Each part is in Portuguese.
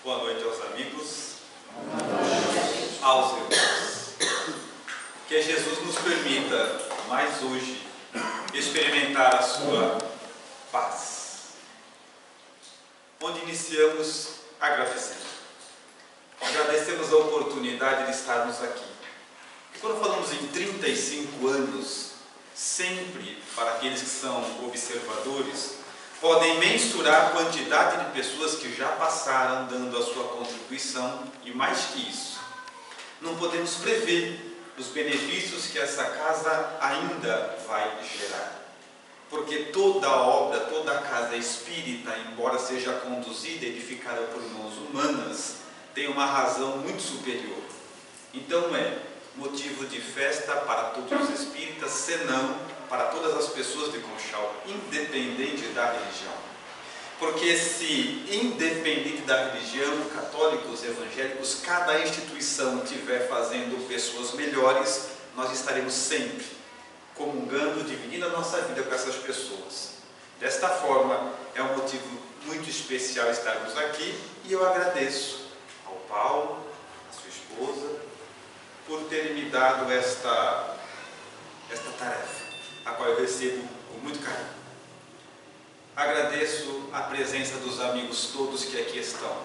Boa noite aos amigos, aos irmãos. Que Jesus nos permita, mais hoje, experimentar a sua paz. Onde iniciamos agradecendo. Agradecemos a oportunidade de estarmos aqui. E quando falamos em 35 anos, sempre, para aqueles que são observadores, podem mensurar a quantidade de pessoas que já passaram dando a sua contribuição, e mais que isso, não podemos prever os benefícios que essa casa ainda vai gerar. Porque toda obra, toda casa espírita, embora seja conduzida e edificada por mãos humanas, tem uma razão muito superior. Então é motivo de festa para todos os espíritas, senão para todas as pessoas de Conchal, independente da religião. Porque se, independente da religião, católicos, evangélicos, cada instituição estiver fazendo pessoas melhores, nós estaremos sempre comungando, dividindo a nossa vida com essas pessoas. Desta forma, é um motivo muito especial estarmos aqui, e eu agradeço ao Paulo, à sua esposa, por terem me dado esta tarefa, a qual eu recebo com muito carinho. Agradeço a presença dos amigos todos que aqui estão,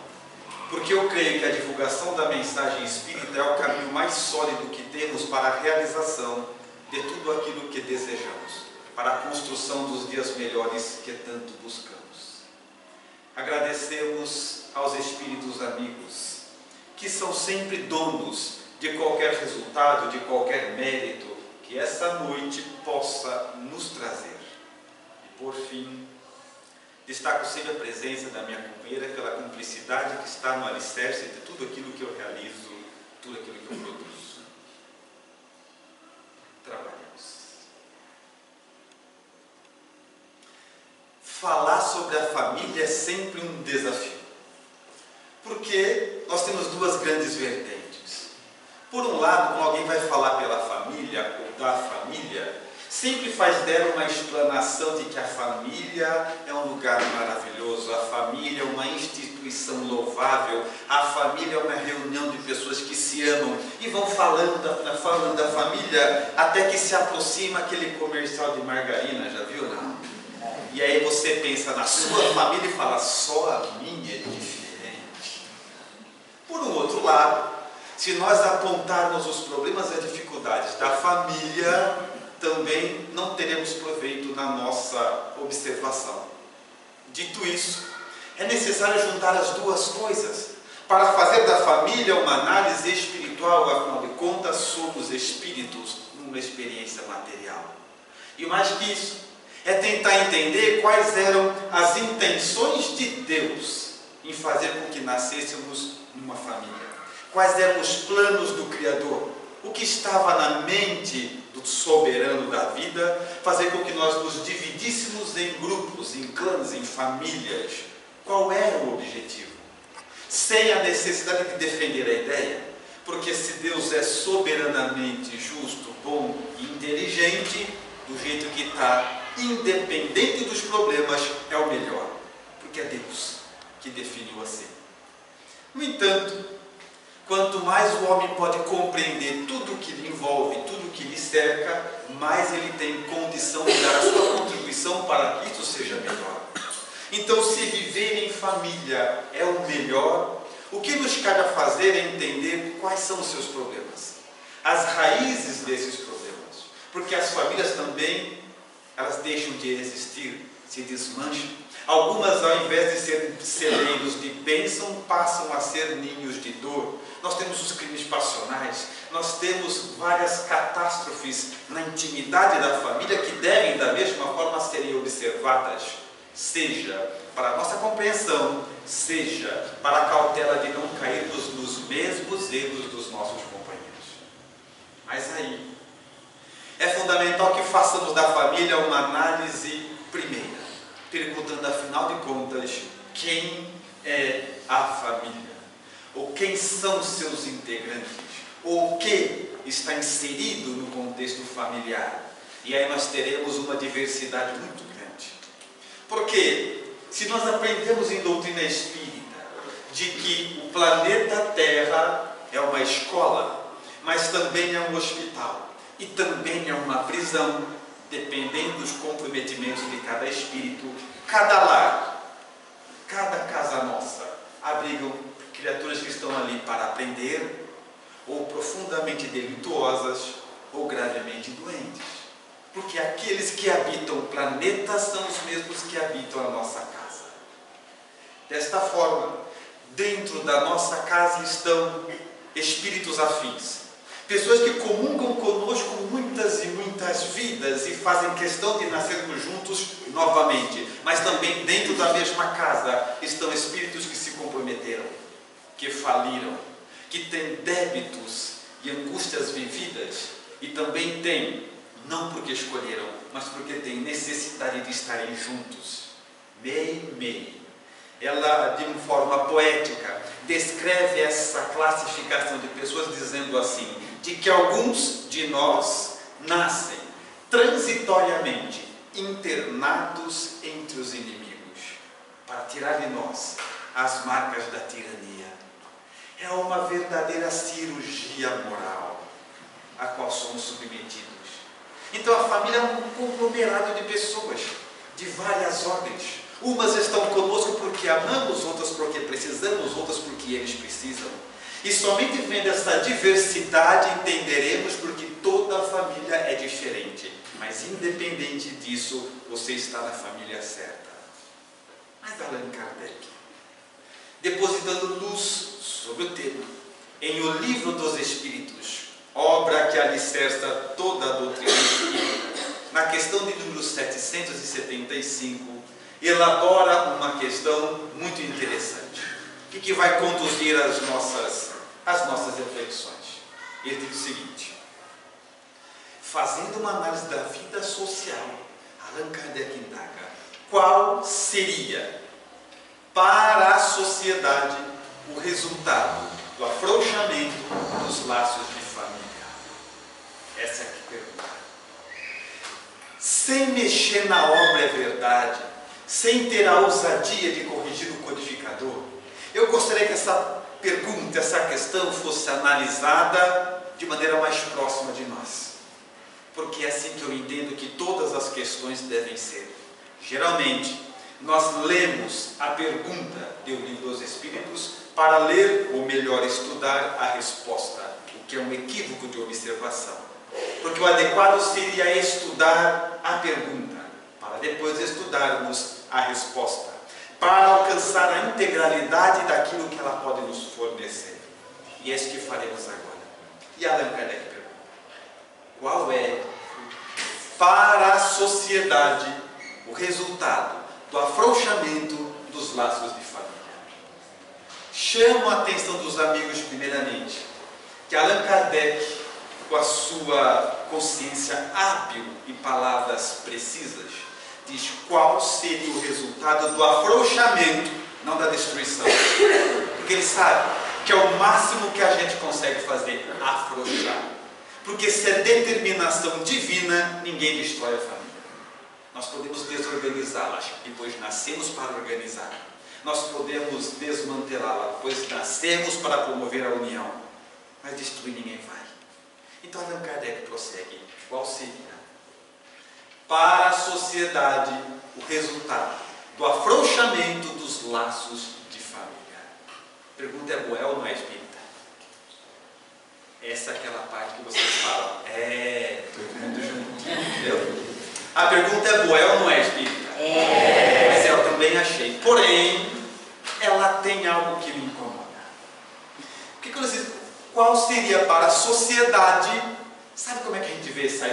porque eu creio que a divulgação da mensagem espírita é o caminho mais sólido que temos para a realização de tudo aquilo que desejamos, para a construção dos dias melhores que tanto buscamos. Agradecemos aos espíritos amigos, que são sempre donos de qualquer resultado, de qualquer mérito que essa noite possa nos trazer. E por fim, destaco sempre a presença da minha companheira pela cumplicidade que está no alicerce de tudo aquilo que eu realizo, tudo aquilo que eu produzo. Trabalhamos. Falar sobre a família é sempre um desafio, porque nós temos duas grandes vertentes. Por um lado, quando alguém vai falar pela família ou da família, sempre faz dela uma explanação de que a família é um lugar maravilhoso, a família é uma instituição louvável, a família é uma reunião de pessoas que se amam, e vão falando da família até que se aproxima aquele comercial de margarina, já viu, não? E aí você pensa na sua família e fala, só a minha é diferente. Por um outro lado, se nós apontarmos os problemas e as dificuldades da família, também não teremos proveito na nossa observação. Dito isso, é necessário juntar as duas coisas para fazer da família uma análise espiritual, afinal de contas, somos espíritos numa experiência material. E mais que isso, é tentar entender quais eram as intenções de Deus em fazer com que nascêssemos numa família. Quais eram os planos do Criador? O que estava na mente do soberano da vida, fazer com que nós nos dividíssemos em grupos, em clãs, em famílias. Qual era o objetivo? Sem a necessidade de defender a ideia, porque se Deus é soberanamente justo, bom e inteligente, do jeito que está, independente dos problemas, é o melhor, porque é Deus que definiu assim. No entanto, quanto mais o homem pode compreender tudo o que lhe envolve, tudo o que lhe cerca, mais ele tem condição de dar a sua contribuição para que isso seja melhor. Então, se viver em família é o melhor, o que nos cabe a fazer é entender quais são os seus problemas, as raízes desses problemas, porque as famílias também, elas deixam de existir, se desmancham. Algumas, ao invés de serem celeiros de bênção, passam a ser ninhos de dor. Nós temos os crimes passionais, nós temos várias catástrofes na intimidade da família que devem, da mesma forma, serem observadas, seja para a nossa compreensão, seja para a cautela de não cairmos nos mesmos erros dos nossos companheiros. Mas aí, é fundamental que façamos da família uma análise primeira, perguntando, afinal de contas, quem é a família? Ou quem são seus integrantes? Ou o que está inserido no contexto familiar? E aí nós teremos uma diversidade muito grande. Porque se nós aprendemos em doutrina espírita de que o planeta Terra é uma escola, mas também é um hospital e também é uma prisão, dependendo dos comprometimentos de cada espírito. Cada lar, cada casa nossa abrigam criaturas que estão ali para aprender, ou profundamente delituosas, ou gravemente doentes. Porque aqueles que habitam o planeta são os mesmos que habitam a nossa casa. Desta forma, dentro da nossa casa estão espíritos afins. Pessoas que comungam conosco muitas e muitas vidas e fazem questão de nascermos juntos novamente. Mas também dentro da mesma casa estão espíritos que se comprometeram, que faliram, que têm débitos e angústias vividas e também têm, não porque escolheram, mas porque têm necessidade de estarem juntos. Mei. Ela, de uma forma poética, descreve essa classificação de pessoas dizendo assim, de que alguns de nós nascem transitoriamente internados entre os inimigos, para tirar de nós as marcas da tirania. É uma verdadeira cirurgia moral a qual somos submetidos. Então a família é um conglomerado de pessoas de várias ordens. Umas estão conosco porque amamos, outras porque precisamos, outras porque eles precisam. E somente vendo essa diversidade entenderemos porque toda a família é diferente. Mas independente disso, você está na família certa. Mas Allan Kardec, depositando luz sobre o tema, em O Livro dos Espíritos, obra que alicerça toda a doutrina espírita, na questão de número 775, elabora uma questão muito interessante e que vai conduzir as nossas reflexões. Ele diz o seguinte: fazendo uma análise da vida social, Allan Kardec indaga qual seria para a sociedade o resultado do afrouxamento dos laços de família. Essa é a pergunta. Sem mexer na obra, é verdade, sem ter a ousadia de corrigir o codificador, eu gostaria que essa pergunta, essa questão fosse analisada de maneira mais próxima de nós. Porque é assim que eu entendo que todas as questões devem ser. Geralmente, nós lemos a pergunta do Livro dos Espíritos para ler, ou melhor, estudar a resposta, o que é um equívoco de observação. Porque o adequado seria estudar a pergunta, para depois estudarmos a resposta, para alcançar a integralidade daquilo que ela pode nos fornecer. E é isso que faremos agora. E Allan Kardec pergunta: qual é, para a sociedade, o resultado do afrouxamento dos laços de família? Chamo a atenção dos amigos, primeiramente, que Allan Kardec, com a sua consciência hábil e palavras precisas, diz qual seria o resultado do afrouxamento, não da destruição. Porque ele sabe que é o máximo que a gente consegue fazer, afrouxar. Porque se é determinação divina, ninguém destrói a família. Nós podemos desorganizá-la, depois nascemos para organizar. Nós podemos desmantelá-la, pois nascemos para promover a união. Mas destruir ninguém vai. Então Allan Kardec prossegue: qual seria para a sociedade o resultado do afrouxamento dos laços de família? A pergunta é boa ou não é, espírita? Essa é aquela parte que vocês falam. Todo mundo junto. Entendeu? A pergunta é boa ou não é, espírita? Mas eu também achei. Porém, ela tem algo que me incomoda. Qual seria para a sociedade? Sabe como é que a gente vê essa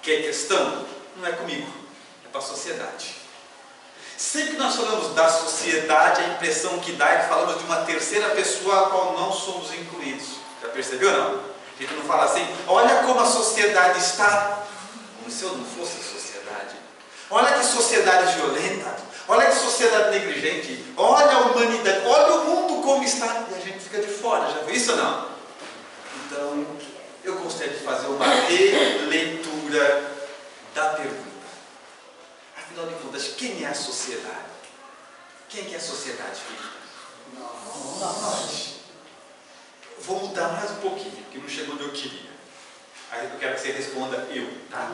questão? Não é comigo, é para a sociedade. Sempre que nós falamos da sociedade, a impressão que dá é que falamos de uma terceira pessoa a qual não somos incluídos. Já percebeu ou não? A gente não fala assim: olha como a sociedade está, como se eu não fosse a sociedade. Olha que sociedade violenta, olha que sociedade negligente, olha a humanidade, olha o mundo como está. E a gente fica de fora, já viu isso ou não? Então, eu gostaria de fazer uma releitura da pergunta. Afinal de contas, quem é a sociedade? Quem que é a sociedade, filho? eu queria. Aí eu quero que você responda eu, tá?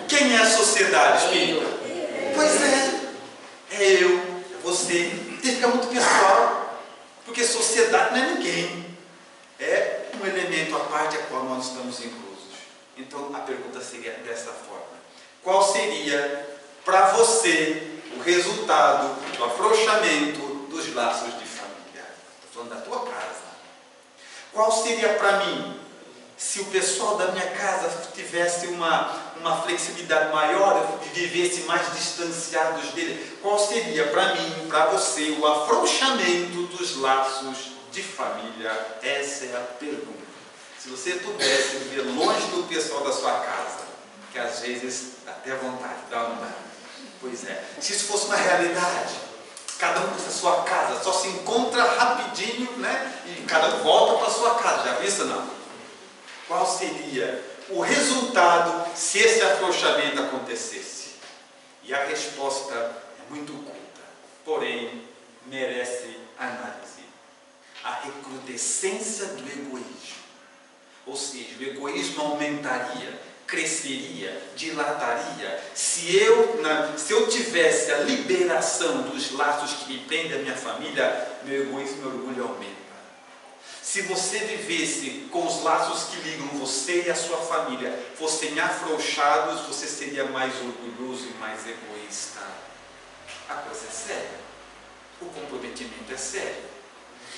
Quem é a sociedade, espírita? Pois é eu, é você. Tem que ficar muito pessoal, porque sociedade não é ninguém. É um elemento à parte a qual nós estamos inclusos. Então a pergunta seria dessa forma: qual seria para você o resultado do afrouxamento dos laços de família? Estou falando da tua casa. Qual seria para mim, se o pessoal da minha casa tivesse uma flexibilidade maior, vivesse mais distanciados dele? Qual seria para mim, para você, o afrouxamento dos laços de família? Essa é a pergunta. Se você pudesse viver longe do pessoal da sua casa, que às vezes dá até vontade, dá vontade. Pois é, se isso fosse uma realidade, cada um para a sua casa, só se encontra rapidinho, né? E cada um volta para a sua casa, já viu isso não? Qual seria o resultado se esse afrouxamento acontecesse? E a resposta é muito curta, porém merece análise. A recrudescência do egoísmo. Ou seja, o egoísmo aumentaria, cresceria, dilataria, se eu tivesse a liberação dos laços que me prendem à minha família, meu egoísmo e meu orgulho aumenta. Se você vivesse com os laços que ligam você e a sua família fossem afrouxados, você seria mais orgulhoso e mais egoísta. A coisa é séria. O comprometimento é sério.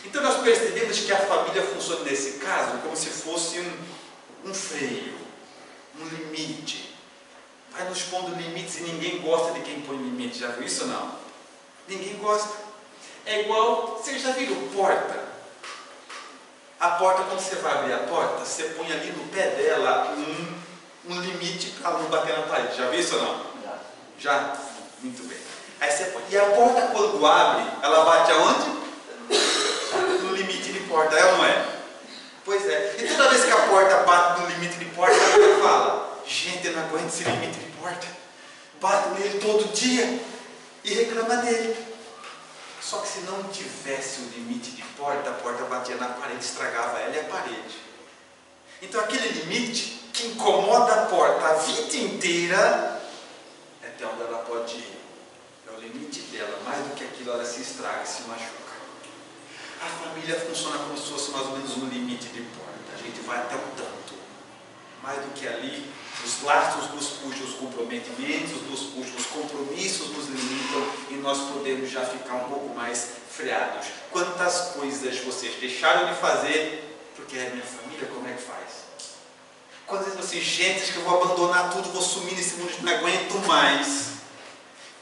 Então nós percebemos que a família funciona nesse caso como se fosse um freio, um limite. Vai nos pondo limites e ninguém gosta de quem põe limite. Já viu isso ou não? Ninguém gosta. É igual, vocês já viram porta? A porta, quando você vai abrir a porta, você põe ali no pé dela um limite para ela não bater na parede. Já viu isso ou não? Já? Muito bem. Aí você põe. E a porta, quando abre, ela bate aonde? No limite de porta, é ou não é? Pois é. E toda vez que a porta bate no limite de porta, ela fala: gente, eu não aguento esse limite de porta. Bato nele todo dia e reclama dele. Só que se não tivesse o limite de porta, a porta batia na parede, estragava ela e a parede. Então aquele limite que incomoda a porta a vida inteira, é até onde ela pode ir. É o limite dela. Mais do que aquilo, ela se estraga e se machuca. A família funciona como se fosse mais ou menos um limite de porta. A gente vai até um tanto. Mais do que ali, os laços nos puxam os comprometimentos, nos puxam os compromissos, nos limitam e nós podemos já ficar um pouco mais freados. Quantas coisas vocês deixaram de fazer porque é minha família, como é que faz? Quantas vezes vocês, gente, que eu vou abandonar tudo, vou sumir nesse mundo, não aguento mais.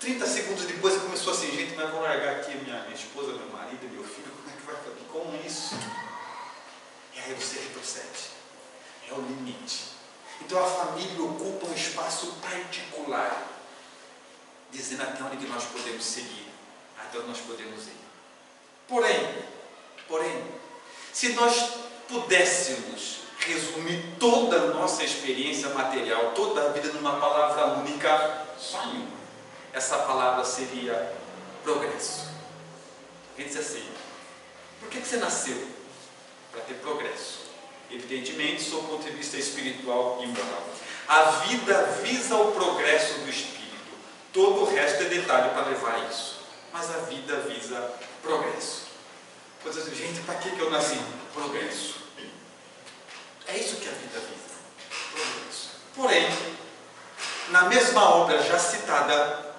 30 segundos depois começou assim, gente, mas vou largar aqui minha esposa, meu marido, meu filho, como é que vai fazer? Como isso? E aí você retrocede. É o limite. Então a família ocupa um espaço particular, dizendo até onde que nós podemos seguir, até onde nós podemos ir. Porém, se nós pudéssemos resumir toda a nossa experiência material, toda a vida numa palavra única, só em uma, essa palavra seria progresso. A gente diz assim: por que você nasceu? Para ter progresso. Evidentemente, sob o ponto de vista espiritual e moral. A vida visa o progresso do espírito. Todo o resto é detalhe para levar a isso. Mas a vida visa progresso. Pois assim, gente, para que eu nasci? Progresso. É isso que a vida visa. Progresso. Porém, na mesma obra já citada,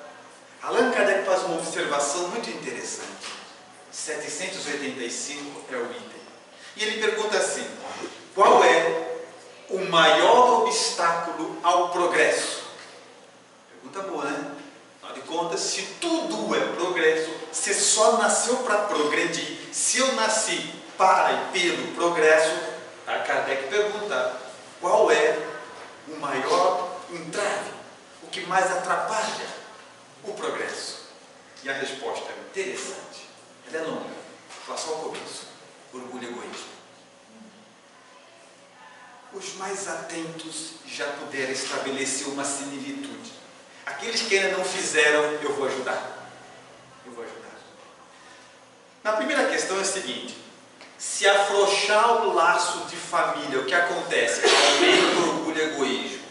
Allan Kardec faz uma observação muito interessante. 785 é o item. E ele pergunta assim: qual é o maior obstáculo ao progresso? Pergunta boa, né? Afinal de contas, se tudo é progresso, você só nasceu para progredir. Se eu nasci para e pelo progresso, a Kardec pergunta: qual é o maior entrave? O que mais atrapalha o progresso? E a resposta é interessante. Ela é longa. Vou só o começo. Orgulho e egoísmo. Os mais atentos já puderam estabelecer uma similitude. Aqueles que ainda não fizeram, eu vou ajudar. Eu vou ajudar. Na primeira questão é o seguinte: Se afrouxar o laço de família, o que acontece? Aumenta o orgulho e egoísmo.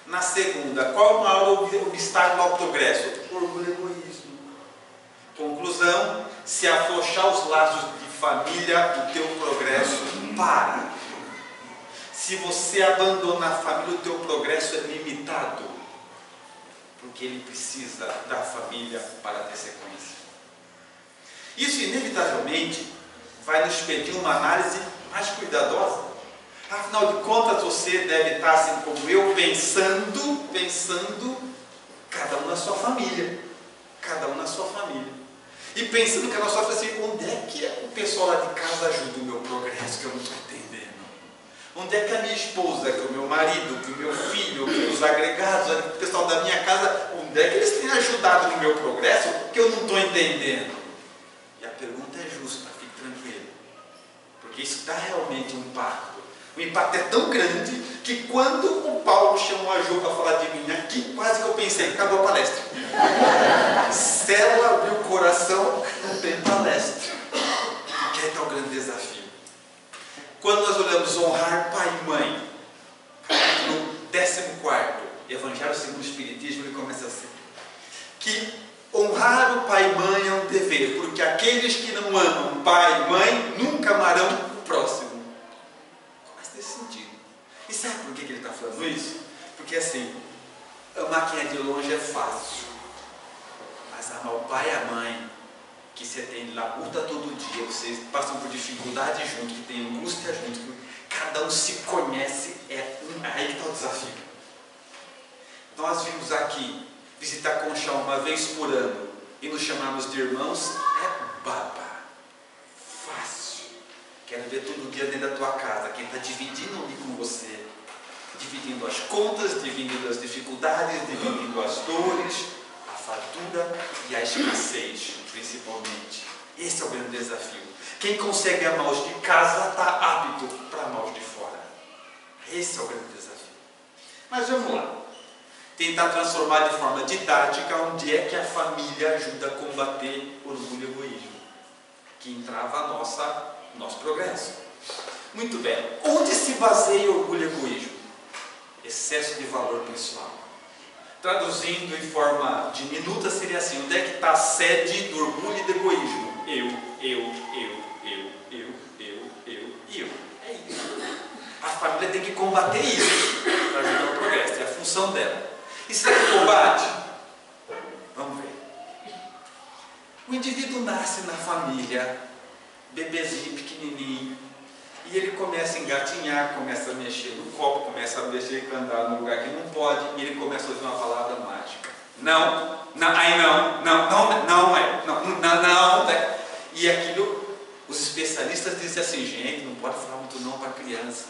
Na segunda, qual é o maior obstáculo ao progresso? O orgulho e egoísmo. Conclusão, se afrouxar os laços de família, o teu progresso para. Se você abandonar a família, o teu progresso é limitado. Porque ele precisa da família para ter sequência. Isso inevitavelmente vai nos pedir uma análise mais cuidadosa. Afinal de contas, você deve estar assim como eu, pensando cada um na sua família. Cada um na sua família. E pensando que a nossa família, assim, onde é que o pessoal lá de casa ajuda o meu progresso, que eu não estou entendendo? Onde é que a minha esposa, que o meu marido, que o meu filho, que os agregados, o pessoal da minha casa, onde é que eles têm ajudado no meu progresso, que eu não estou entendendo? E a pergunta é justa, fique tranquilo. Porque isso dá realmente um impacto. O impacto é tão grande que quando o Paulo chamou a Jo para falar de mim aqui, quase que eu pensei, acabou a palestra. Célula abriu o coração, não tem palestra. Porque aí está o grande desafio. Quando nós olhamos honrar pai e mãe, no 14º, Evangelho segundo o Espiritismo, ele começa assim, que honrar o pai e mãe é um dever, porque aqueles que não amam pai e mãe nunca amarão o próximo. Começa nesse sentido. E sabe por que ele está falando isso? Porque assim, amar quem é de longe é fácil, mas amar o pai e a mãe, que você tem labuta todo dia, vocês passam por dificuldade junto, que tem angústia junto, que cada um se conhece, aí que está o desafio. Nós vimos aqui visitar Conchal uma vez por ano e nos chamarmos de irmãos, é baba, fácil. Quero ver todo dia dentro da tua casa, quem está dividindo ali com você, dividindo as contas, dividindo as dificuldades, dividindo as dores, a fartura e a escassez, principalmente. Esse é o grande desafio. Quem consegue amar os de casa está apto para amar os de fora. Esse é o grande desafio. Mas vamos lá. Tentar transformar de forma didática onde é que a família ajuda a combater orgulho e egoísmo, que entrava nosso progresso. Muito bem. Onde se baseia orgulho e egoísmo? Excesso de valor pessoal. Traduzindo em forma diminuta seria assim, onde é que está a sede do orgulho e do egoísmo? Eu. É isso. A família tem que combater isso para ajudar o progresso, é a função dela. E será que combate? Vamos ver. O indivíduo nasce na família, bebezinho, pequenininho, e ele começa a engatinhar, começa a mexer no copo, começa a mexer, andar no lugar que não pode, e ele começa a ouvir uma palavra mágica. Não. E aquilo, os especialistas dizem assim, gente, não pode falar muito não para criança.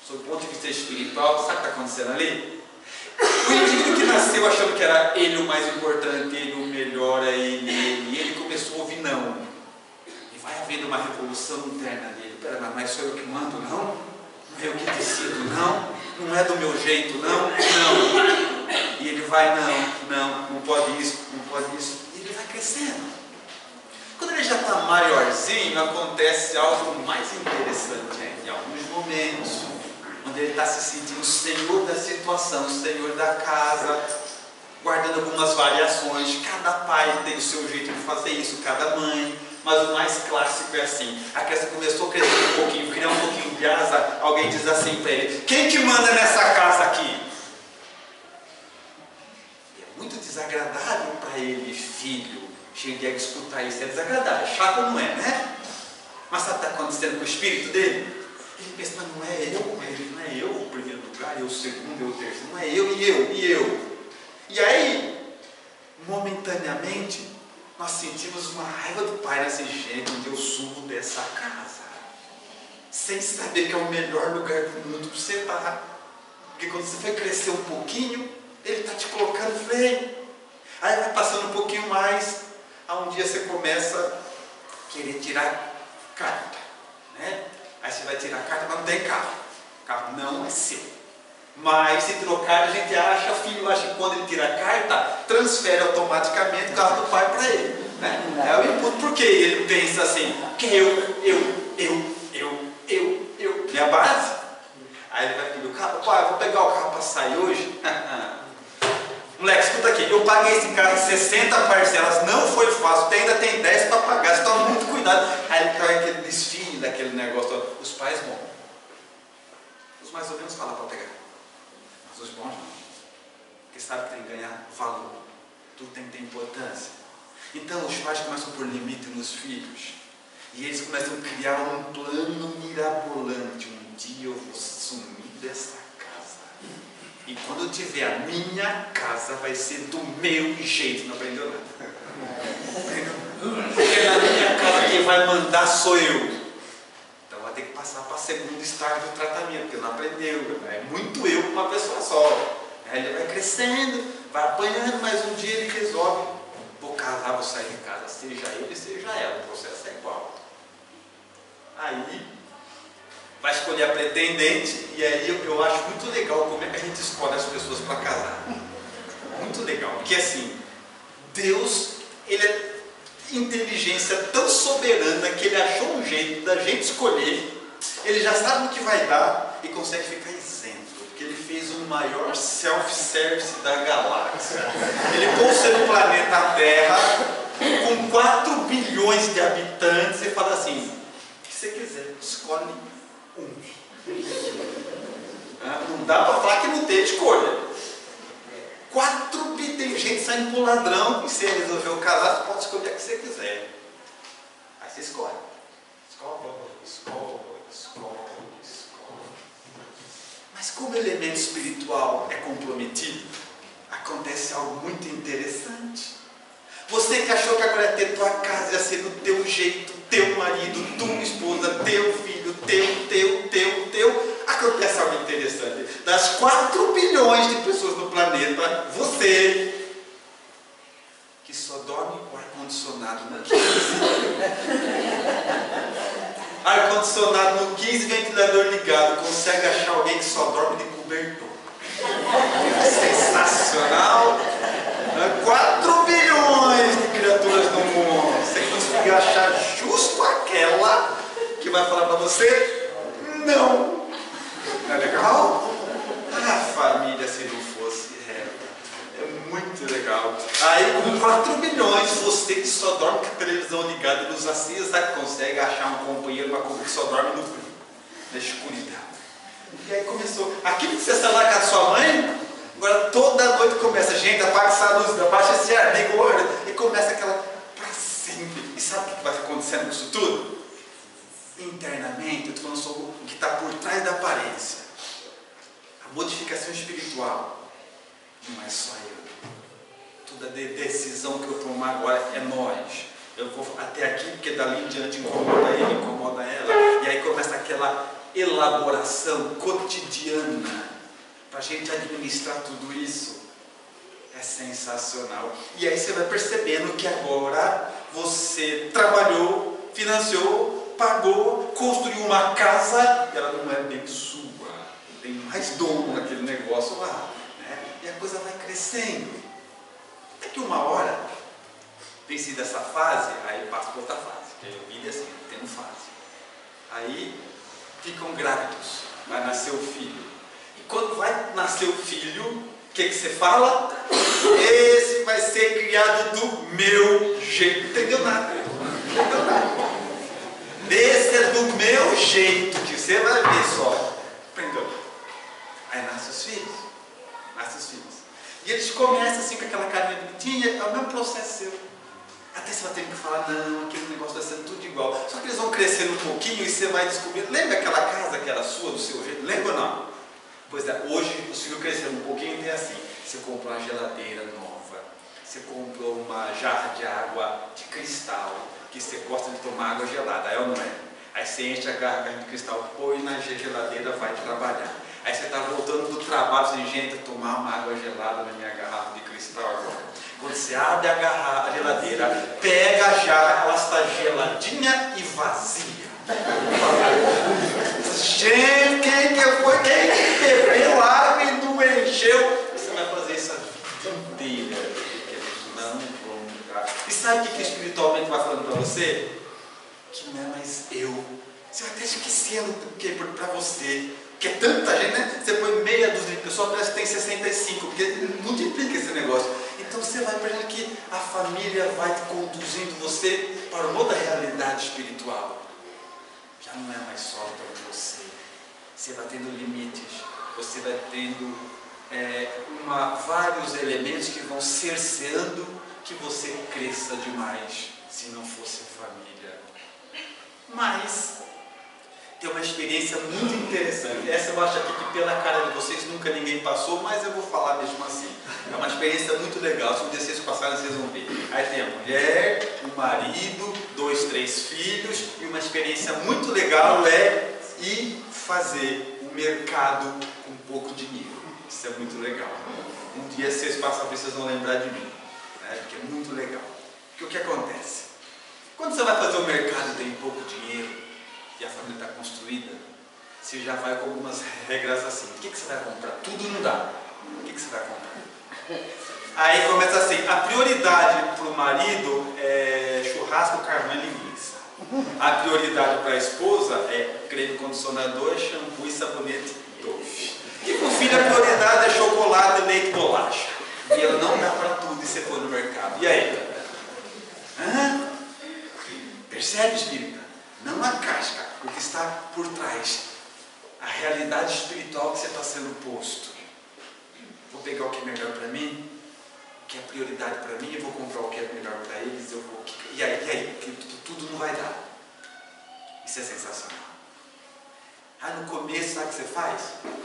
Sob o ponto de vista espiritual, sabe o que está acontecendo ali? O indivíduo que nasceu achando que era ele o mais importante, ele o melhor, é ele, e ele começou a ouvir não. E vai havendo uma revolução interna dele. Pera, mas sou eu que mando, não? Não é eu que decido, não é do meu jeito, não. E ele vai, não pode isso, e ele vai crescendo. Quando ele já está maiorzinho, acontece algo mais interessante ainda, em alguns momentos, onde ele está se sentindo o senhor da situação, o senhor da casa, guardando algumas variações. Cada pai tem o seu jeito de fazer isso, cada mãe, mas o mais clássico é assim, a criança começou a crescer um pouquinho, criar um pouquinho de asa, alguém diz assim para ele, quem que manda nessa casa aqui? E é muito desagradável para ele, filho, cheio de escutar isso, é desagradável, é chato, não é, né? Mas sabe o que está acontecendo com o espírito dele? Ele pensa, mas não é eu o primeiro lugar, eu o segundo, eu o terceiro, não é eu e eu. E aí, momentaneamente, nós sentimos uma raiva do pai nesse jeito, onde eu subo dessa casa, sem saber que é o melhor lugar do mundo para você estar. Porque quando você vai crescer um pouquinho, ele está te colocando freio. Aí vai passando um pouquinho mais, aí um dia você começa a querer tirar carta, né? Aí você vai tirar a carta, mas não tem carro. O carro não é seu. Mas se trocar, a gente acha, filho acha que quando ele tira a carta, transfere automaticamente o carro do pai para ele. Né? É o input, porque ele pensa assim, que eu pai, vou pegar o carro para sair hoje. Moleque, escuta aqui, eu paguei esse carro em 60 parcelas, não foi fácil, ainda tem 10 para pagar, você toma muito cuidado. Aí ele cai aquele desfile daquele negócio, os pais vão. Os mais ou menos falam para pegar, mas os bons não, porque sabe que tem que ganhar valor, tudo tem que ter importância. Então os pais começam a pôr limite nos filhos, e eles começam a criar um plano mirabolante. Um dia eu vou sumir dessa casa, e quando eu tiver a minha casa, vai ser do meu jeito. Não aprendeu nada. Porque na minha casa quem vai mandar sou eu. Então vai ter que passar para o segundo estágio do tratamento, porque não aprendeu. É muito eu com uma pessoa só. Aí ele vai crescendo, vai apanhando, mas um dia ele resolve: vou casar, vou sair de casa, seja ele, seja ela, o processo é igual. Aí vai escolher a pretendente, e aí eu acho muito legal como é que a gente escolhe as pessoas para casar. Muito legal, porque assim, Deus, ele é inteligência tão soberana que ele achou um jeito da gente escolher, ele já sabe o que vai dar e consegue ficar isento, porque ele fez o maior self-service da galáxia. Ele pôs no planeta Terra com 4 bilhões de habitantes e fala assim: o que você quiser, escolhe um. Não dá para falar que não teve escolha. 4 bilhões, tem gente saindo com ladrão, e se ele resolveu casar, você pode escolher o que você quiser. Aí você escolhe. Escolhe. Mas como o elemento espiritual é comprometido, acontece algo muito interessante. Você que achou que agora ia ter tua casa, ia ser do teu jeito, teu marido, tua esposa, teu filho, teu, acontece algo interessante. Das 4 bilhões de pessoas no planeta, você, que só dorme com ar-condicionado no 15, ar-condicionado no 15, ventilador ligado, consegue achar alguém que só dorme de cobertor. Sensacional! 4 bilhões de criaturas no mundo. Você conseguiu achar justo aquela que vai falar para você não. Não é legal? Família, se não fosse, é muito legal. Aí com 4 bilhões, você que só dorme com a televisão ligada e luz acesa, consegue achar um companheiro que só dorme no frio, na escuridão. E aí começou, aquilo que você está lá com a sua mãe, agora toda noite começa: gente, apaga essa luz, abaixa esse ar, liga o ar, e começa aquela para sempre. E sabe o que vai acontecendo com isso tudo? Internamente, eu estou falando sobre o que está por trás da aparência. A modificação espiritual não é só eu. Toda decisão que eu tomar agora é nós. Eu vou até aqui, porque dali em diante incomoda ele, incomoda ela. E aí começa aquela elaboração cotidiana para a gente administrar tudo isso. É sensacional. E aí você vai percebendo que agora você trabalhou, financiou, pagou, construiu uma casa, e ela não é bem sua. Tem mais dono naquele negócio lá. Né? E a coisa vai crescendo. Até que uma hora, vencida essa fase, aí passa para outra fase. Porque a vida é assim, tendo fase. Aí ficam grávidos, vai nascer o filho. E quando vai nascer o filho, o que você fala? Esse vai ser criado do meu jeito. Não entendeu nada. Não entendeu nada. Esse é do meu jeito, que você vai ver só. Aprendeu? Aí nascem os filhos. Nascem os filhos. E eles começam assim com aquela carinha bonitinha, é o mesmo processo seu. Até você vai ter que falar: não, aquele negócio vai ser tudo igual. Só que eles vão crescendo um pouquinho e você vai descobrir. Lembra aquela casa que era sua, do seu jeito? Lembra ou não? Pois é, hoje os filhos crescendo um pouquinho e é assim. Você comprou uma geladeira nova. Você comprou uma jarra de água de cristal, que você gosta de tomar água gelada, é ou não é? Aí você enche a garrafa de cristal, põe na geladeira, vai trabalhar. Aí você está voltando do trabalho, você diz: gente, tomar uma água gelada na minha garrafa de cristal agora. Quando você abre a geladeira, pega a jarra, ela está geladinha e vazia. Gente, quem bebeu água e não encheu? Você vai fazer isso a vida inteira, porque eles não vão mudar. E sabe o que espiritualmente vai falando para você? Que não é mais eu. Você vai até esquecendo que para você Porque é tanta gente, né? Você põe meia dúzia de pessoas, parece que tem 65, porque multiplica esse negócio. Então você vai percebendo que a família vai conduzindo você para uma outra realidade espiritual. Já não é mais só para você. Você vai tendo limites, você vai tendo vários elementos que vão cerceando que você cresça demais, se não fosse família. Mas tem uma experiência muito interessante. Essa eu acho aqui que pela cara de vocês nunca ninguém passou, mas eu vou falar mesmo assim. É uma experiência muito legal. Se um dia vocês passarem, vocês vão ver. Aí tem a mulher, o marido, 2, 3 filhos, e uma experiência muito legal é ir fazer o mercado com pouco dinheiro. Isso é muito legal. Um dia vocês passam, vocês vão lembrar de mim, né? Porque é muito legal. Porque o que acontece? Quando você vai fazer o mercado e tem pouco dinheiro, e a família está construída, você já vai com algumas regras assim. O que você vai comprar? Tudo não dá. O que você vai comprar? Aí começa assim, a prioridade para o marido é churrasco, carvão e linguiça. A prioridade para a esposa é creme condicionador, shampoo e sabonete Dove. E para o filho a prioridade é chocolate, leite e bolacha. E ela não dá para tudo e você foi no mercado. E aí? Percebe, espírita? Não a casca, o que está por trás. A realidade espiritual que você está sendo posto. Vou pegar o que é melhor para mim, o que é prioridade para mim, eu vou comprar o que é melhor para eles, e aí, tudo não vai dar. Isso é sensacional. No começo, sabe o que você faz?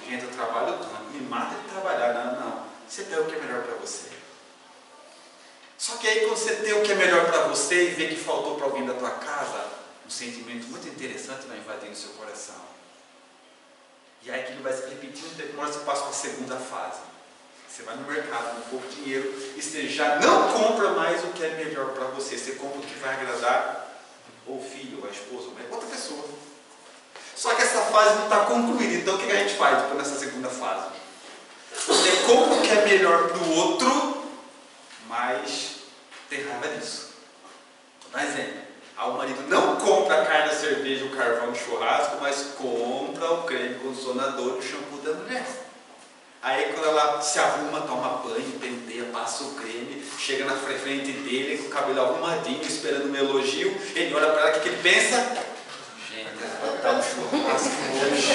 Gente, eu trabalho tanto, me mata de trabalhar. Não. Você tem o que é melhor para você. Só que aí, quando você tem o que é melhor para você e vê que faltou para alguém da tua casa, um sentimento muito interessante vai invadindo o seu coração. E aí aquilo vai se repetindo, depois você passa para a segunda fase. Você vai no mercado com pouco dinheiro e você já não compra mais o que é melhor para você. Você compra o que vai agradar ou o filho, ou a esposa, ou outra pessoa. Só que essa fase não está concluída. Então o que a gente faz depois nessa segunda fase? Você compra o que é melhor para o outro, mas tem raiva disso. Vou dar exemplo. O marido não compra a carne, a cerveja, o carvão, o churrasco, mas compra o creme condicionador e o shampoo da mulher. Aí quando ela se arruma, toma banho, penteia, passa o creme, chega na frente dele com o cabelo arrumadinho, esperando um elogio, ele olha para ela, o que ele pensa? Gente, vai botar um churrasco hoje.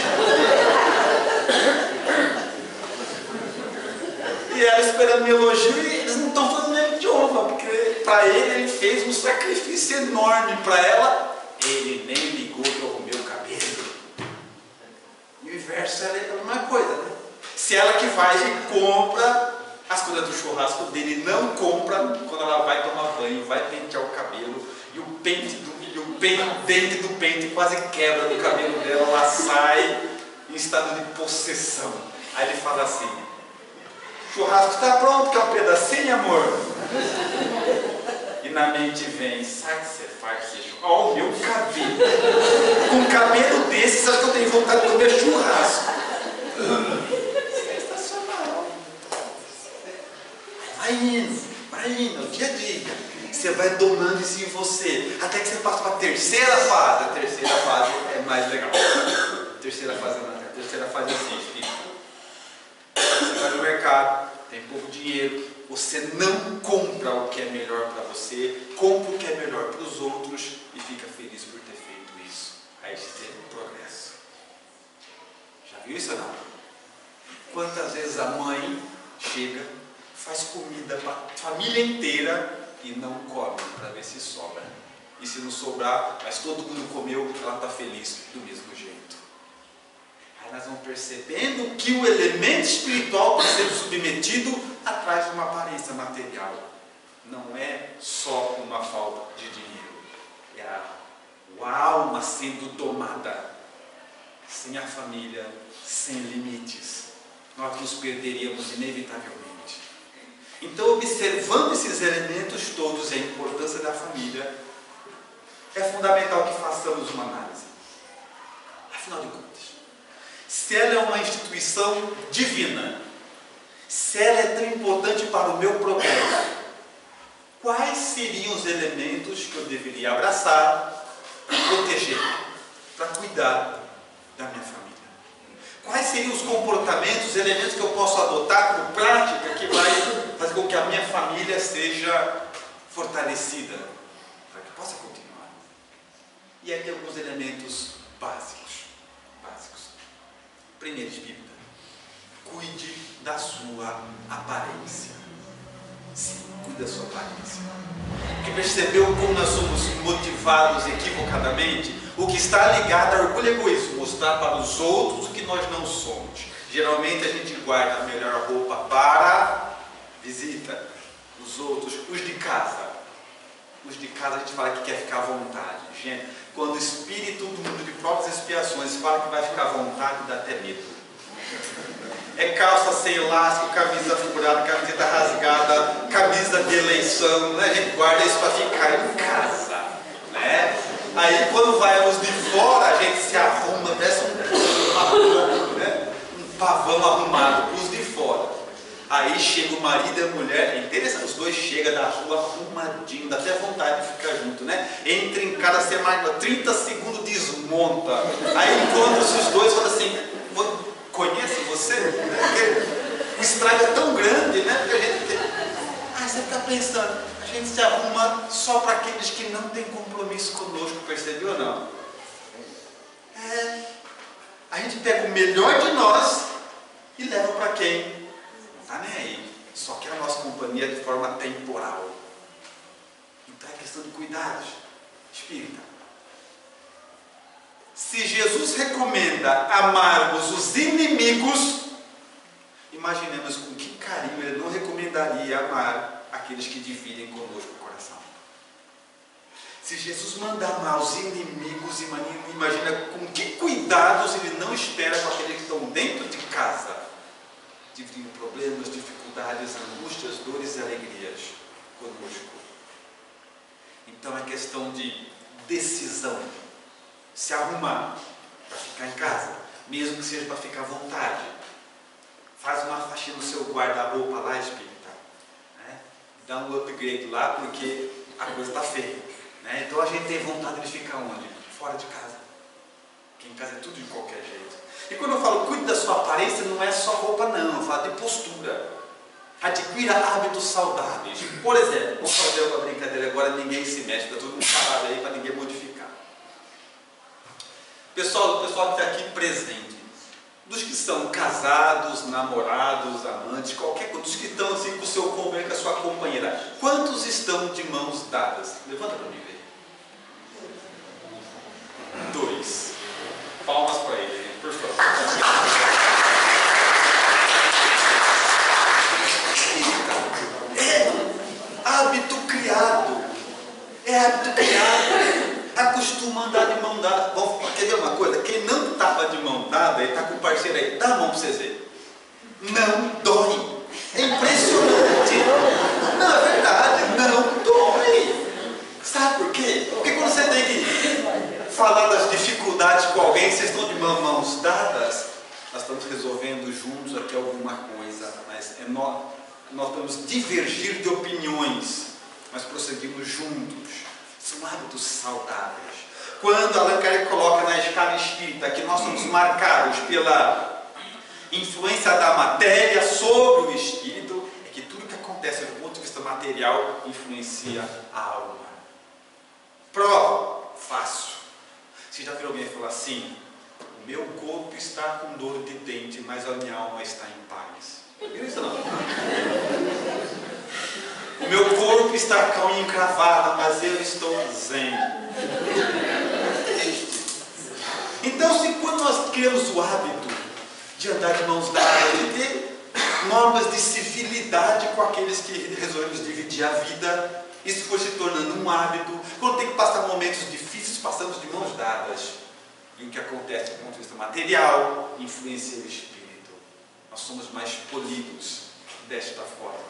E ela esperando um elogio e eles não estão falando nem idioma, porque para ele fez um sacrifício enorme, para ela, ele nem ligou que eu arrumei o cabelo. E o inverso é a mesma coisa, né? Se ela que vai e compra as coisas do churrasco dele, não compra quando ela vai tomar banho, vai pentear o cabelo, e o dente do pente quase quebra no cabelo dela, ela sai em estado de possessão. Aí ele fala assim: churrasco está pronto, quer um pedacinho, amor? E na mente vem, sabe o que você faz? Ó, o meu cabelo. Com um cabelo desse, você acha que eu tenho vontade de comer churrasco? Sensacional. Vai indo, dia a dia. Você vai domando isso em você, até que você passa para a terceira fase. A terceira fase é mais legal. A terceira fase é assim, filho. Você vai no mercado, tem pouco dinheiro, você não compra o que é melhor para você, compra o que é melhor para os outros e fica feliz por ter feito isso. Aí você tem um progresso. Já viu isso ou não? Quantas vezes a mãe chega, faz comida para a família inteira e não come para ver se sobra. E se não sobrar, mas todo mundo comeu, ela está feliz do mesmo jeito. Aí nós vamos percebendo que o elemento espiritual está sendo submetido atrás de uma aparência material. Não é só uma falta de dinheiro. É a alma sendo domada. Sem a família, sem limites, nós nos perderíamos inevitavelmente. Então, observando esses elementos todos e a importância da família, é fundamental que façamos uma análise. Afinal de contas, se ela é uma instituição divina, se ela é tão importante para o meu progresso, quais seriam os elementos que eu deveria abraçar e proteger para cuidar da minha família? Quais seriam os comportamentos, os elementos que eu posso adotar como prática que vai fazer com que a minha família seja fortalecida, para que possa continuar? E aí tem alguns elementos básicos. Primeiro, Bíblia. Cuide da sua aparência. Sim, cuide da sua aparência. Porque percebeu como nós somos motivados equivocadamente? O que está ligado a orgulho e egoísmo, mostrar para os outros o que nós não somos. Geralmente a gente guarda a melhor roupa para visita, os outros, os de casa. Os de casa a gente fala que quer ficar à vontade. Gente, quando o espírito do mundo de próprias expiações fala que vai ficar à vontade, dá até medo. É calça sem elástico, camisa furada, camiseta rasgada, camisa de eleição, né? A gente guarda isso para ficar em casa, né? Aí quando vai os de fora, a gente se arruma, parece um pavão arrumado para os de fora. Aí chega o marido e a mulher, é interessante, os dois chegam da rua arrumadinho, dá até vontade de ficar junto, né? Entra em cada semana, 30 segundos desmonta. Aí enquanto os dois falam assim, conhece você? O estrago é tão grande, né? Porque a gente você fica pensando, a gente se arruma só para aqueles que não têm compromisso conosco, percebeu ou não? A gente pega o melhor de nós e leva para quem? Não está nem aí, só quer a nossa companhia de forma temporal. Então é questão de cuidados. Espírita, se Jesus recomenda amarmos os inimigos, imaginemos com que carinho ele não recomendaria amar aqueles que dividem conosco o coração. Se Jesus manda amar os inimigos, imagina com que cuidados ele não espera com aqueles que estão dentro de casa, dividindo problemas, dificuldades, angústias, dores e alegrias conosco. Então é questão de decisão. Se arrumar para ficar em casa, mesmo que seja para ficar à vontade. Faz uma faxina no seu guarda-roupa lá, espírita, né? Dá um upgrade lá, porque a coisa está feia, né? Então a gente tem vontade de ficar onde? Fora de casa. Porque em casa é tudo de qualquer jeito. E quando eu falo cuide da sua aparência, não é só roupa não, eu falo de postura. Adquira hábitos saudáveis. Por exemplo, vamos fazer uma brincadeira agora, ninguém se mexe, está todo mundo parado aí para ninguém modificar. Pessoal que está aqui presente, dos que são casados, namorados, amantes, qualquer coisa, dos que estão assim com o seu companheiro, com a sua companheira, quantos estão de mãos dadas? Levanta para mim ver. 2. Palmas para ele, gente, por favor. É hábito criado. Acostuma a andar de mão dada. Bom, quer ver uma coisa? Quem não estava de mão dada e está com o parceiro aí, dá a mão para vocês verem. Não dói. É impressionante. Não, é verdade, não dói. Sabe por quê? Porque quando você tem que falar das dificuldades com alguém, vocês estão de mãos dadas, nós estamos resolvendo juntos aqui alguma coisa, mas nós vamos divergir de opiniões, mas prosseguimos juntos. São hábitos saudáveis. Quando Allan Kardec coloca na escala espírita que nós somos marcados pela influência da matéria sobre o espírito, é que tudo que acontece do ponto de vista material influencia a alma. Prova, fácil. Você já viu alguém falar assim, o meu corpo está com dor de dente, mas a minha alma está em paz? Não viu isso não? O meu corpo está com a unha encravada, mas eu estou zen. Então, se quando nós criamos o hábito de andar de mãos dadas, de ter normas de civilidade com aqueles que resolvemos dividir a vida, isso foi se tornando um hábito. Quando tem que passar momentos difíceis, passamos de mãos dadas. E o que acontece do ponto de vista material influencia o espírito. Nós somos mais polidos desta forma.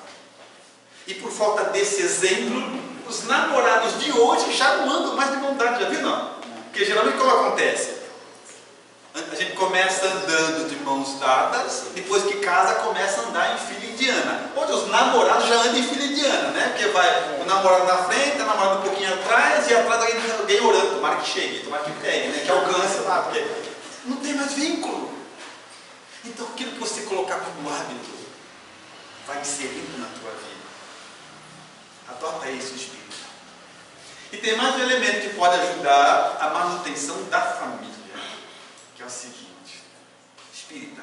E por falta desse exemplo, os namorados de hoje já não andam mais de mão dada, já viu não? Porque geralmente como acontece? A gente começa andando de mãos dadas, depois que casa começa a andar em fila indiana. Hoje os namorados já andam em fila indiana, né? Porque vai o namorado na frente, a namorada um pouquinho atrás, e atrás alguém orando, tomara que chegue, tomara que pegue, né? Que alcance lá, porque não tem mais vínculo. Então aquilo que você colocar como hábito vai inserindo na tua vida. Adota esse espírito. E tem mais um elemento que pode ajudar a manutenção da família, que é o seguinte: espírita,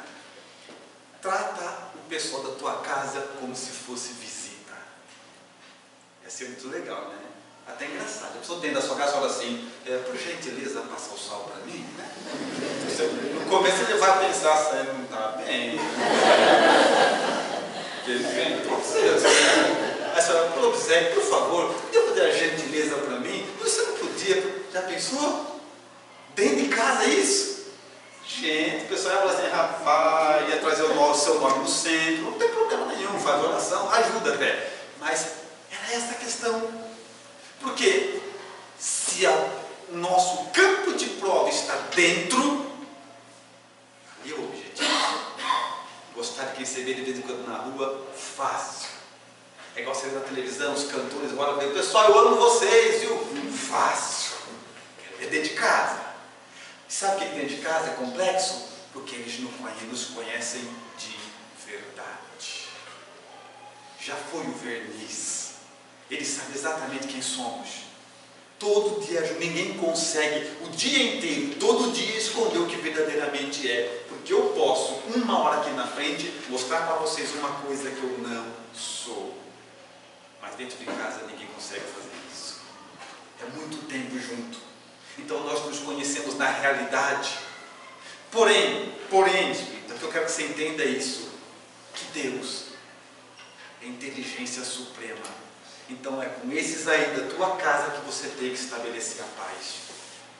trata o pessoal da tua casa como se fosse visita. Ia ser muito legal, né? Até engraçado. A pessoa dentro da sua casa fala assim: por gentileza, passa o sal para mim, né? No começo ele vai pensar assim: não está bem. Aí você fala: pô, Zé, por favor, podia fazer a gentileza para mim? Você não podia. Já pensou? Dentro de casa isso? Gente, o pessoal ia falar assim: rapaz, ia trazer o seu nome no centro, não tem problema nenhum, faz oração, ajuda até. Mas era essa a questão. Porque se o nosso campo de prova está dentro, ali é o objetivo. Gostar de quem você vê de vez em quando na rua, fácil. É igual você vê na televisão, os cantores agora vêm: pessoal, eu amo vocês, viu? Fácil. É dentro de casa. Sabe o que é dentro de casa é complexo? Porque eles nos conhecem de verdade. Já foi o verniz. Ele sabe exatamente quem somos. Todo dia, ninguém consegue o dia inteiro, todo dia, esconder o que verdadeiramente é. Porque eu posso, uma hora aqui na frente, mostrar para vocês uma coisa que eu não sou. Mas dentro de casa ninguém consegue fazer isso. É muito tempo junto. Então nós nos conhecemos na realidade. Porém, espírita, o que eu quero que você entenda é isso: que Deus é inteligência suprema. Então é com esses aí da tua casa que você tem que estabelecer a paz.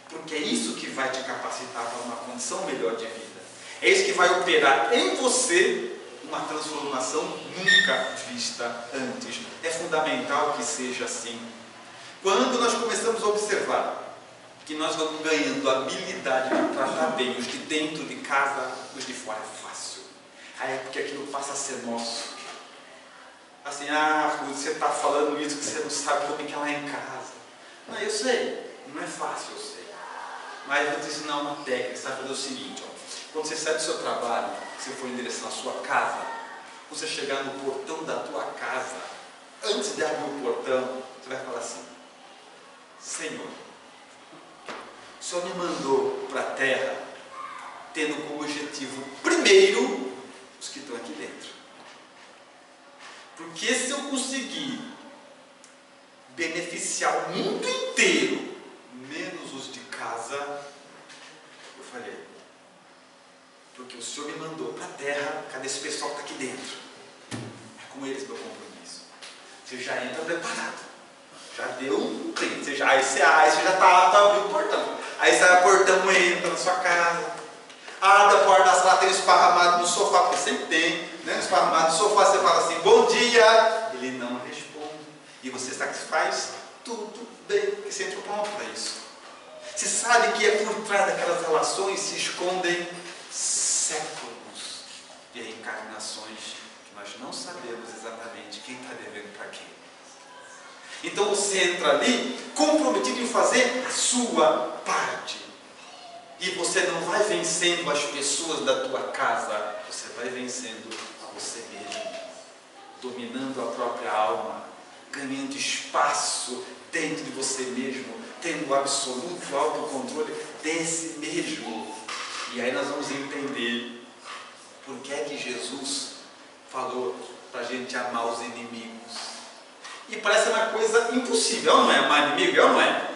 Porque é isso que vai te capacitar para uma condição melhor de vida. É isso que vai operar em você uma transformação nunca vista antes. É fundamental que seja assim. Quando nós começamos a observar que nós vamos ganhando a habilidade de tratar bem os de dentro de casa, os de fora é fácil. Aí é porque aquilo passa a ser nosso. Assim: você está falando isso que você não sabe como é que ela é em casa. Não, eu sei, não é fácil, eu sei. Mas eu vou te ensinar uma técnica. Você vai fazer o seguinte: quando você sai do seu trabalho, se for em direção à sua casa, quando você chegar no portão da tua casa, antes de abrir o portão, você vai falar assim: Senhor, o Senhor me mandou para a terra tendo como objetivo primeiro os que estão aqui dentro. Porque se eu conseguir beneficiar o mundo inteiro, menos os de casa, eu falei: porque o Senhor me mandou para a terra, cadê esse pessoal que está aqui dentro? É com eles meu compromisso. Você já entra preparado, já deu um cliente, aí você já está abrindo o portão. Aí sai o portão, entra na sua casa, abre a porta da sala, tem um esparramado no sofá, porque sempre tem, né? Esparramado no sofá, você fala assim: bom dia. Ele não responde. E você satisfaz tudo bem, porque você entrou pronto para isso. Você sabe que é por trás daquelas relações se escondem séculos de reencarnações que nós não sabemos exatamente quem está devendo para quem. Então você entra ali comprometido em fazer a sua parte. E você não vai vencendo as pessoas da tua casa, você vai vencendo a você mesmo, dominando a própria alma, ganhando espaço dentro de você mesmo, tendo o absoluto autocontrole desse mesmo. E aí nós vamos entender por que é que Jesus falou para a gente amar os inimigos. E parece uma coisa impossível, não é? Amar inimigo, não é?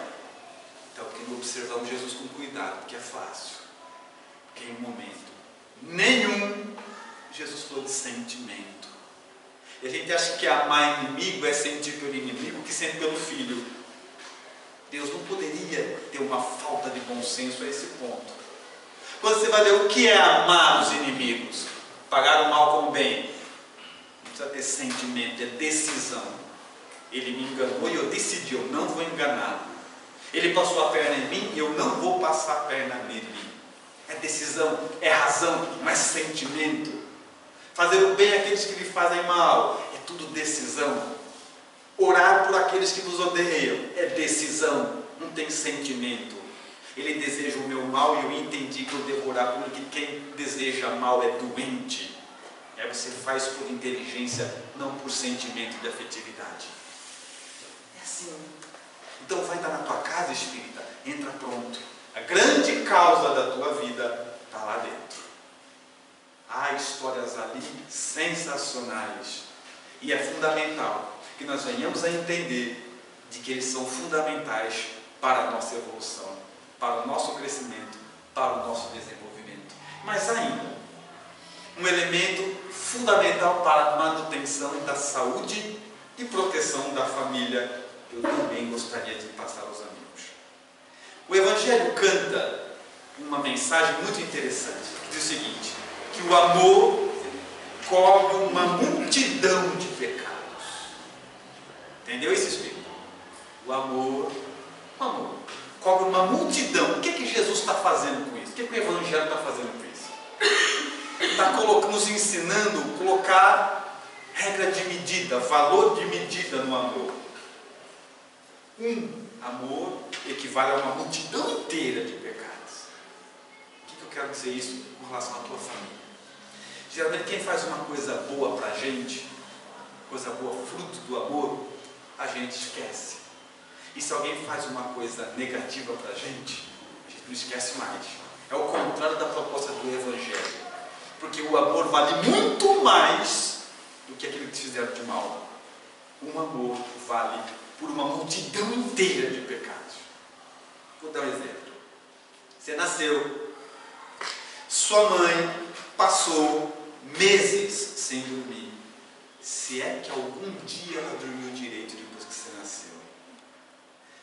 Então, porque observamos Jesus com cuidado, porque é fácil. Porque em um momento nenhum Jesus falou de sentimento. E a gente acha que amar inimigo é sentir pelo inimigo que sente pelo filho. Deus não poderia ter uma falta de bom senso a esse ponto. Quando você vai ler o que é amar os inimigos, pagar o mal com o bem, não precisa ter sentimento, é decisão. Ele me enganou e eu decidi, eu não vou enganá-lo. Ele passou a perna em mim e eu não vou passar a perna nele. É decisão, é razão, não é sentimento. Fazer o bem àqueles que lhe fazem mal, é tudo decisão. Orar por aqueles que nos odeiam, é decisão, não tem sentimento. Ele deseja o meu mal e eu entendi que eu devo orar porque quem deseja mal é doente. Você faz por inteligência, não por sentimento de afetividade. É assim. Então vai estar na tua casa, espírita, entra pronto. A grande causa da tua vida está lá dentro. Há histórias ali sensacionais. E é fundamental que nós venhamos a entender de que eles são fundamentais para a nossa evolução, para o nosso crescimento, para o nosso desenvolvimento. Mas ainda, um elemento fundamental para a manutenção da saúde e proteção da família, eu também gostaria de passar aos amigos. O Evangelho canta uma mensagem muito interessante, que diz o seguinte, que o amor cobre uma multidão de pecados. Entendeu esse espírito? O amor cobre uma multidão. O que que Jesus está fazendo com isso? O que que o Evangelho está fazendo com isso? Está nos ensinando a colocar regra de medida, valor de medida no amor. Um amor equivale a uma multidão inteira de pecados. O que eu quero dizer isso com relação à tua família? Geralmente quem faz uma coisa boa para a gente, coisa boa, fruto do amor, a gente esquece. E se alguém faz uma coisa negativa para a gente não esquece mais. É o contrário da proposta do Evangelho. Porque o amor vale muito mais do que aquilo que te fizeram de mal. Um amor vale por uma multidão inteira de pecados. Vou dar um exemplo. Você nasceu, sua mãe passou meses sem dormir. Se é que algum dia ela dormiu direito depois que você nasceu.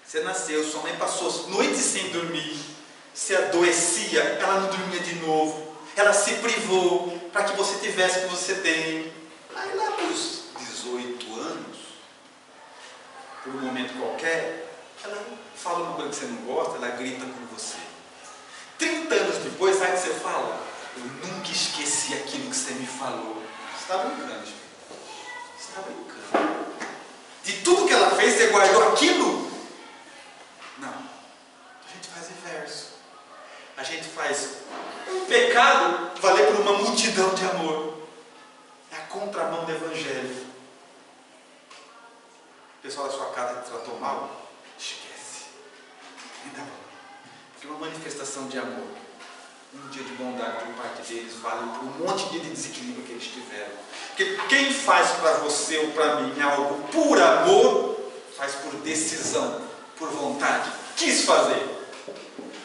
Você nasceu, sua mãe passou noites sem dormir, se adoecia, ela não dormia de novo, ela se privou para que você tivesse o que você tem. Aí lá para os 18 anos, por um momento qualquer, ela fala uma coisa que você não gosta, ela grita com você. 30 anos depois, sabe o que você fala? Eu nunca esqueci aquilo que você me falou. Você está brincando, gente. Você está brincando. De tudo que ela fez, você guardou aquilo? Não. A gente faz o inverso. A gente faz um pecado valer por uma multidão de amor. É a contramão do Evangelho. O pessoal da sua casa te tratou mal? Esquece. Ainda bom. Porque uma manifestação de amor, um dia de bondade por parte deles, vale por um monte de desequilíbrio que eles tiveram. Porque quem faz para você ou para mim algo por amor, faz por decisão, por vontade. Quis fazer.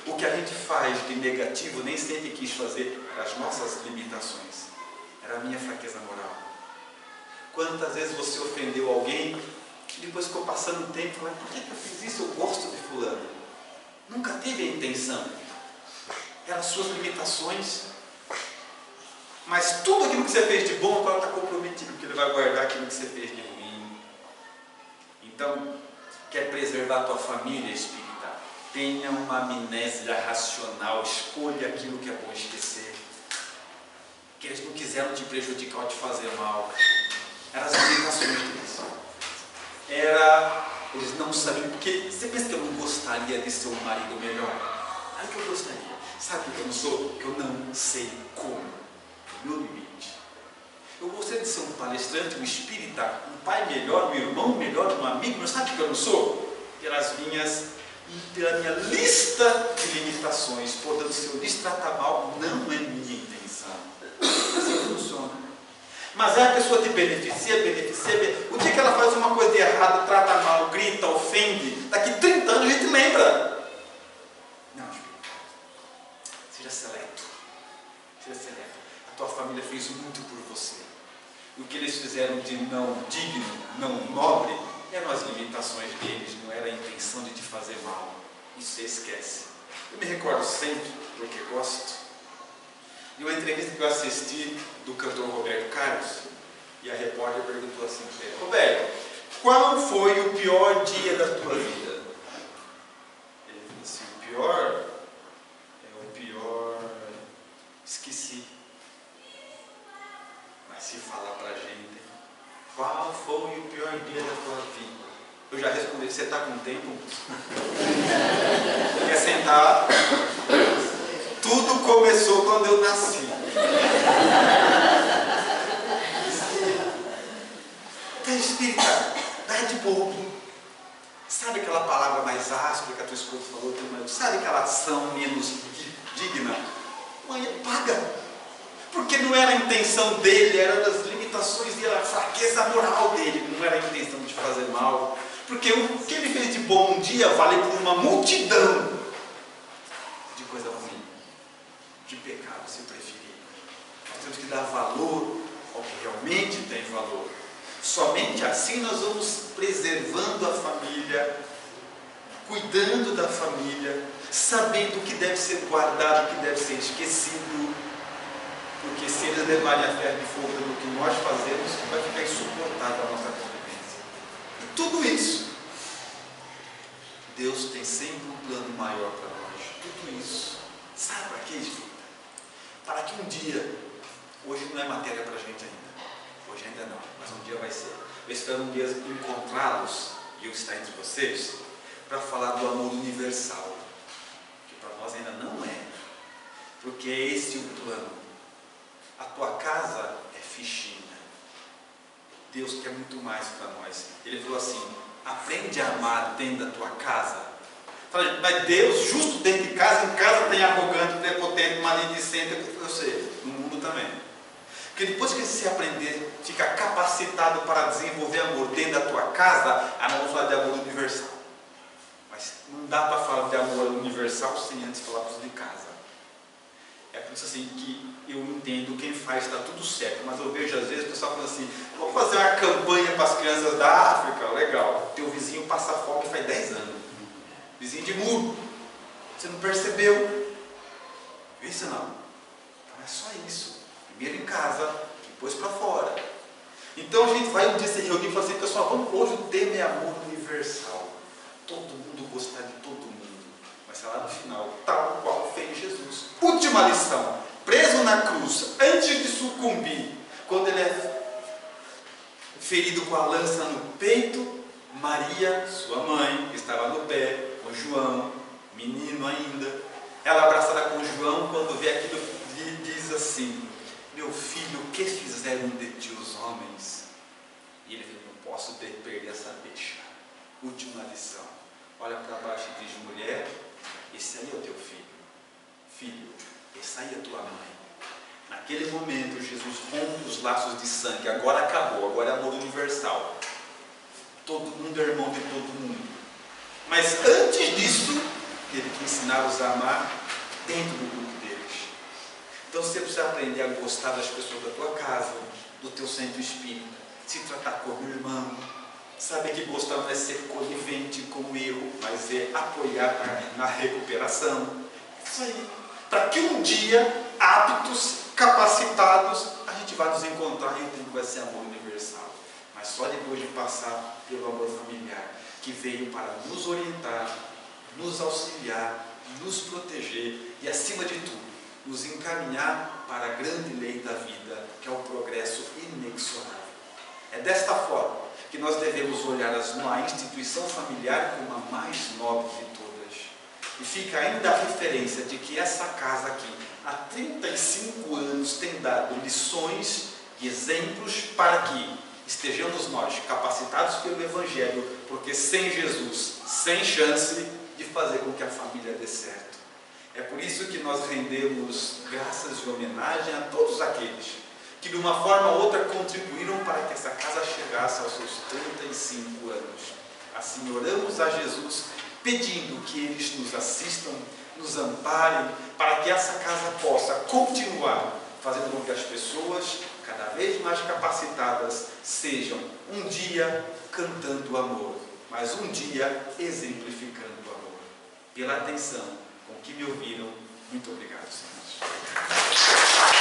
O que a gente faz de negativo, nem sempre quis fazer, eram as nossas limitações. Era a minha fraqueza moral. Quantas vezes você ofendeu alguém e depois ficou passando um tempo e falou, por que eu fiz isso? Eu gosto de fulano. Nunca teve a intenção. Eram as suas limitações. Mas tudo aquilo que você fez de bom, agora está comprometido, porque ele vai guardar aquilo que você fez de ruim. Então, quer preservar a tua família espírita? Tenha uma amnésia racional, escolha aquilo que é bom esquecer. Que eles não quiseram te prejudicar ou te fazer mal. Eram as limitações deles. Eles não sabiam, porque você pensa que eu não gostaria de ser um marido melhor? Claro que eu gostaria. Sabe o que eu não sou? Que eu não sei como. Meu limite. Eu gostaria de ser um palestrante, um espírita, um pai melhor, um irmão melhor, um amigo, mas sabe o que eu não sou? Pela minha lista de limitações. Portanto, se eu lhes tratar mal, não é minha intenção. Assim funciona. Mas a pessoa te beneficia. O dia que ela faz uma coisa de errado, trata mal, grita, ofende, daqui 30 anos a gente lembra. Não, espírito. Seja seleto. A tua família fez muito por você. E o que eles fizeram de não digno, não nobre, eram as limitações deles, não era a intenção de te fazer mal. Isso você esquece. Eu me recordo sempre, porque gosto, de uma entrevista que eu assisti do cantor Roberto Carlos, e a repórter perguntou assim para ele, Roberto, qual foi o pior dia da tua vida? Ele falou assim, esqueci. Mas se falar pra gente, qual foi o pior dia da tua vida? Eu já respondi, você está com tempo? Quer sentar? quando eu nasci. Tá espírita, dá de bobo. Sabe aquela palavra mais áspera que a tua esposa falou? Sabe aquela ação menos digna? Mãe, paga. Porque não era a intenção dele, eram as limitações dele, a fraqueza moral dele. Não era a intenção de fazer mal. Porque o que ele fez de bom um dia vale por uma multidão de coisa ruim, de pecado, se preferir. Nós temos que dar valor ao que realmente tem valor. Somente assim nós vamos preservando a família, cuidando da família, sabendo o que deve ser guardado, o que deve ser esquecido. Porque se eles levarem a ferro de fogo no que nós fazemos, vai ficar insuportável a nossa convivência. E tudo isso, Deus tem sempre um plano maior para nós. Tudo isso. Sabe para quê, gente? Para que um dia, hoje não é matéria para a gente ainda. Hoje ainda não, mas um dia vai ser. Eu espero um dia encontrá-los, e eu estar entre vocês, para falar do amor universal. Que para nós ainda não é. Porque é esse o plano. A tua casa é fichinha. Deus quer muito mais para nós. Ele falou assim, aprende a amar dentro da tua casa. Mas Deus, justo dentro de casa, em casa tem arrogante, prepotente, maledicente, eu sei, no mundo também. Porque depois que você aprender, fica capacitado para desenvolver amor dentro da tua casa, aí nós vamos falar de amor universal. Mas não dá para falar de amor universal sem antes falar para os de casa. É por isso assim que eu entendo quem faz está tudo certo, mas eu vejo às vezes o pessoal falando assim, vamos fazer uma campanha para as crianças da África, legal, teu vizinho passa fome faz 10 anos, vizinho de muro, você não percebeu, isso não, então é só isso, primeiro em casa, depois para fora. Então a gente vai um dia se reunir e falar assim, pessoal, vamos, hoje o tema é amor universal, todo mundo gostar de todo mundo. Vai ser lá no final, tal qual fez Jesus. Última lição, preso na cruz, antes de sucumbir, quando ele é ferido com a lança no peito, Maria, sua mãe, estava no pé, com João, menino ainda, ela abraçada com João, quando vê aquilo, diz assim, meu filho, o que fizeram de ti os homens? E ele falou, não posso perder essa deixa. Última lição, olha para baixo e diz, mulher, esse aí é o teu filho. Filho, essa aí é a tua mãe. Naquele momento, Jesus rompe os laços de sangue. Agora acabou, agora é amor universal. Todo mundo é irmão de todo mundo. Mas antes disso, teve que ensiná-los a amar dentro do grupo deles. Então você precisa aprender a gostar das pessoas da tua casa, do teu centro espírita, se tratar como irmão. Saber que gostar não é ser conivente com o erro, mas é apoiar na recuperação. Isso aí. Para que um dia, aptos, capacitados, a gente vai nos encontrar e o tempo vai ser amor universal. Mas só depois de passar pelo amor familiar, que veio para nos orientar, nos auxiliar, nos proteger e, acima de tudo, nos encaminhar para a grande lei da vida, que é o progresso inexorável. É desta forma que nós devemos olhar a instituição familiar como a mais nobre de todas. E fica ainda a referência de que essa casa aqui, há 35 anos, tem dado lições e exemplos para que estejamos nós capacitados pelo Evangelho, porque sem Jesus, sem chance de fazer com que a família dê certo. É por isso que nós rendemos graças e homenagem a todos aqueles que de uma forma ou outra contribuíram para que essa casa chegasse aos seus 35 anos. Assim oramos a Jesus, pedindo que eles nos assistam, nos amparem, para que essa casa possa continuar fazendo com que as pessoas, cada vez mais capacitadas, sejam um dia cantando amor, mas um dia exemplificando o amor. Pela atenção com que me ouviram, muito obrigado, senhores.